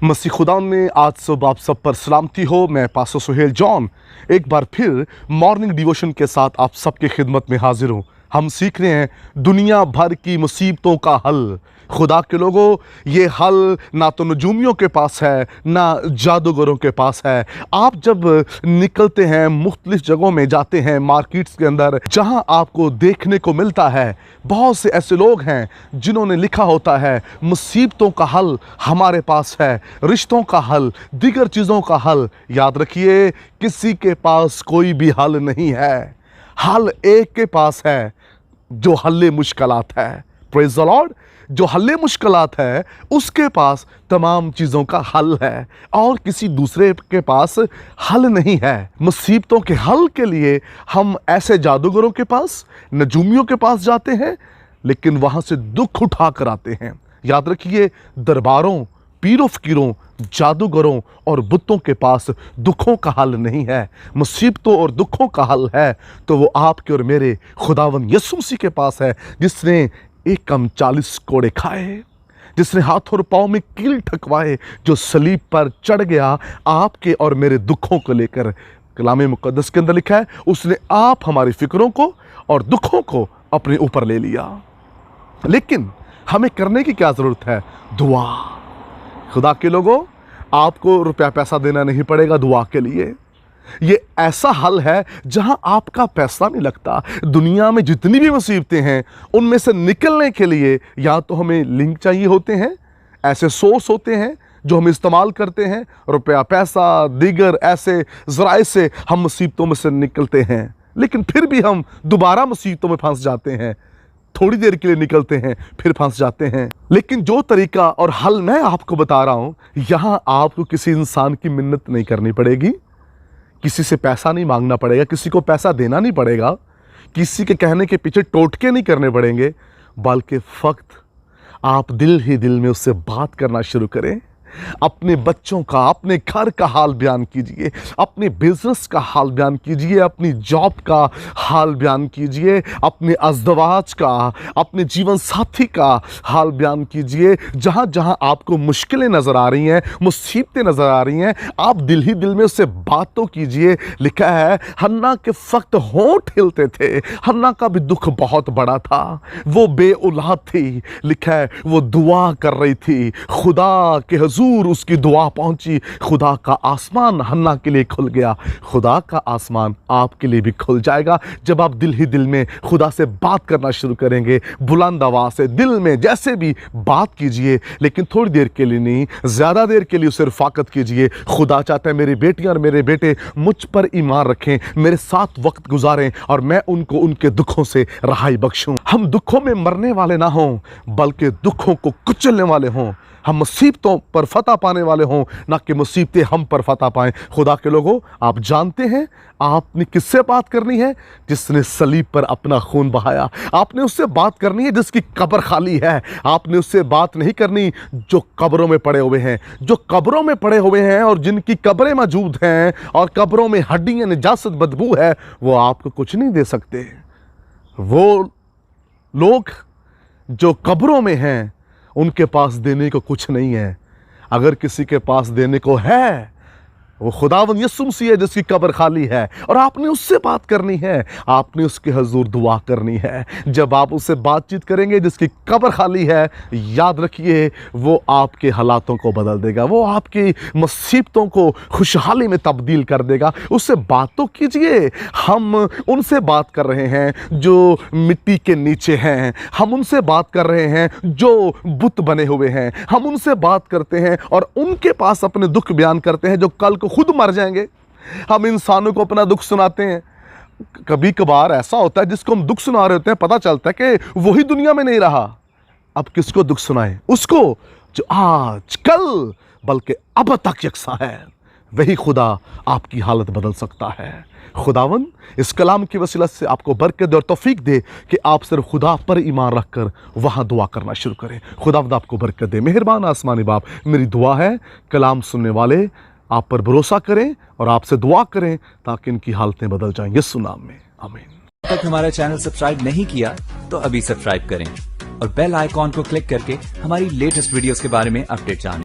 मसीह खुदा में आज सुबह आप सब पर सलामती हो। मैं पास्टर सुहेल जॉन एक बार फिर मॉर्निंग डिवोशन के साथ आप सबकी खिदमत में हाजिर हूँ। हम सीख रहे हैं दुनिया भर की मुसीबतों का हल। खुदा के लोगों, ये हल ना तो नजूमियों के पास है ना जादूगरों के पास है। आप जब निकलते हैं, मुख्तलिफ जगहों में जाते हैं, मार्केट्स के अंदर, जहां आपको देखने को मिलता है बहुत से ऐसे लोग हैं जिन्होंने लिखा होता है मुसीबतों का हल हमारे पास है, रिश्तों का हल, दीगर चीज़ों का हल। याद रखिए, किसी के पास कोई भी हल नहीं है। हल एक के पास है जो हल्ले मुश्किलात है। Praise the Lord. जो हल्ले मुश्किलात है उसके पास तमाम चीज़ों का हल है और किसी दूसरे के पास हल नहीं है। मुसीबतों के हल के लिए हम ऐसे जादूगरों के पास, नजूमियों के पास जाते हैं, लेकिन वहाँ से दुख उठा कर आते हैं। याद रखिए, दरबारों, पीरों फकीरों, जादूगरों और बुतों के पास दुखों का हल नहीं है। मुसीबतों और दुखों का हल है तो वो आपके और मेरे खुदावंद यीशु मसीह के पास है, जिसने एक कम 40 कोड़े खाए, जिसने हाथ और पाँव में कील ठकवाए, जो सलीब पर चढ़ गया आपके और मेरे दुखों को लेकर। कलाम मुकद्दस के अंदर लिखा है, उसने आप हमारी फिक्रों को और दुखों को अपने ऊपर ले लिया। लेकिन हमें करने की क्या ज़रूरत है? दुआ। खुदा के लोगों, आपको रुपया पैसा देना नहीं पड़ेगा दुआ के लिए। ये ऐसा हल है जहां आपका पैसा नहीं लगता। दुनिया में जितनी भी मुसीबतें हैं उनमें से निकलने के लिए या तो हमें लिंक चाहिए होते हैं, ऐसे सोर्स होते हैं जो हम इस्तेमाल करते हैं, रुपया पैसा दीगर ऐसे ज़राए से हम मुसीबतों में से निकलते हैं। लेकिन फिर भी हम दोबारा मुसीबतों में फंस जाते हैं। थोड़ी देर के लिए निकलते हैं फिर फंस जाते हैं। लेकिन जो तरीका और हल मैं आपको बता रहा हूं, यहां आपको किसी इंसान की मिन्नत नहीं करनी पड़ेगी, किसी से पैसा नहीं मांगना पड़ेगा, किसी को पैसा देना नहीं पड़ेगा, किसी के कहने के पीछे टोटके नहीं करने पड़ेंगे, बल्कि फ़क्त आप दिल ही दिल में उससे बात करना शुरू करें। अपने बच्चों का, अपने घर का हाल बयान कीजिए, अपने बिजनेस का हाल बयान कीजिए, अपनी जॉब का हाल बयान कीजिए, अपने अज़दवाज का, अपने जीवन साथी का हाल बयान कीजिए। जहाँ जहाँ आपको मुश्किलें नज़र आ रही हैं, मुसीबतें नज़र आ रही हैं, आप दिल ही दिल में उससे बात तो कीजिए। लिखा है, हन्ना के वक्त होंठ हिलते थे। हन्ना का भी दुख बहुत बड़ा था, वो बेऔलाद थी। लिखा है, वो दुआ कर रही थी, खुदा के हुजूर उसकी दुआ पहुंची, खुदा का आसमान हन्ना के लिए खुल गया। खुदा का आसमान आपके लिए भी खुल जाएगा जब आप दिल ही दिल में खुदा से बात करना शुरू करेंगे। बुलंद आवाज से दिल में जैसे भी बात कीजिए, लेकिन थोड़ी देर के लिए नहीं, ज्यादा देर के लिए उसे रफाकत कीजिए। खुदा चाहता है मेरी बेटियां और मेरे बेटे मुझ पर ईमान रखें, मेरे साथ वक्त गुजारें और मैं उनको उनके दुखों से रहाई बख्शूं। हम दुखों में मरने वाले ना हों, बल्कि दुखों को कुचलने वाले हों। हम मुसीबतों पर फतह पाने वाले हों, ना कि मुसीबतें हम पर फतह पाएं। खुदा के लोगों, आप जानते हैं आपने किससे बात करनी है? जिसने सलीब पर अपना खून बहाया। आपने उससे बात करनी है जिसकी कब्र खाली है। आपने उससे बात नहीं करनी जो कब्रों में पड़े हुए हैं। जो कब्रों में पड़े हुए हैं और जिनकी कब्रें मौजूद हैं और कब्रों में हड्डियां, निजासत, बदबू है, वो आपको कुछ नहीं दे सकते। वो लोग जो कब्रों में हैं उनके पास देने को कुछ नहीं है। अगर किसी के पास देने को है, वो खुदावंद यीशु मसीह है जिसकी कब्र खाली है, और आपने उससे बात करनी है, आपने उसके हुजूर दुआ करनी है। जब आप उससे बातचीत करेंगे जिसकी कब्र खाली है, याद रखिए वो आपके हालातों को बदल देगा, वो आपकी मुसीबतों को खुशहाली में तब्दील कर देगा। उससे बात तो कीजिए। हम उनसे बात कर रहे हैं जो मिट्टी के नीचे हैं, हम उनसे बात कर रहे हैं जो बुत बने हुए हैं, हम उनसे बात करते हैं और उनके पास अपने दुख बयान करते हैं जो कल को खुद मर जाएंगे। हम इंसानों को अपना दुख सुनाते हैं। कभी कभार ऐसा होता है जिसको हम दुख सुना रहे होते हैं, पता चलता है कि वही दुनिया में नहीं रहा। अब किसको दुख सुनाएं? उसको जो आज कल बल्कि अब तक यकसा है। वही खुदा आपकी हालत बदल सकता है। खुदावन इस कलाम की वसीला से आपको बरकत दे और तौफीक दे कि आप सिर्फ खुदा पर ईमान रखकर वहाँ दुआ करना शुरू करें। खुदावंद आपको बरकत दे। मेहरबान आसमानी बाप, मेरी दुआ है कलाम सुनने वाले आप पर भरोसा करें और आपसे दुआ करें ताकि इनकी हालतें बदल जाएं। यीशु नाम में आमीन। तक हमारा चैनल सब्सक्राइब नहीं किया तो अभी सब्सक्राइब करें और बेल आइकॉन को क्लिक करके हमारी लेटेस्ट वीडियोस के बारे में अपडेट जानें।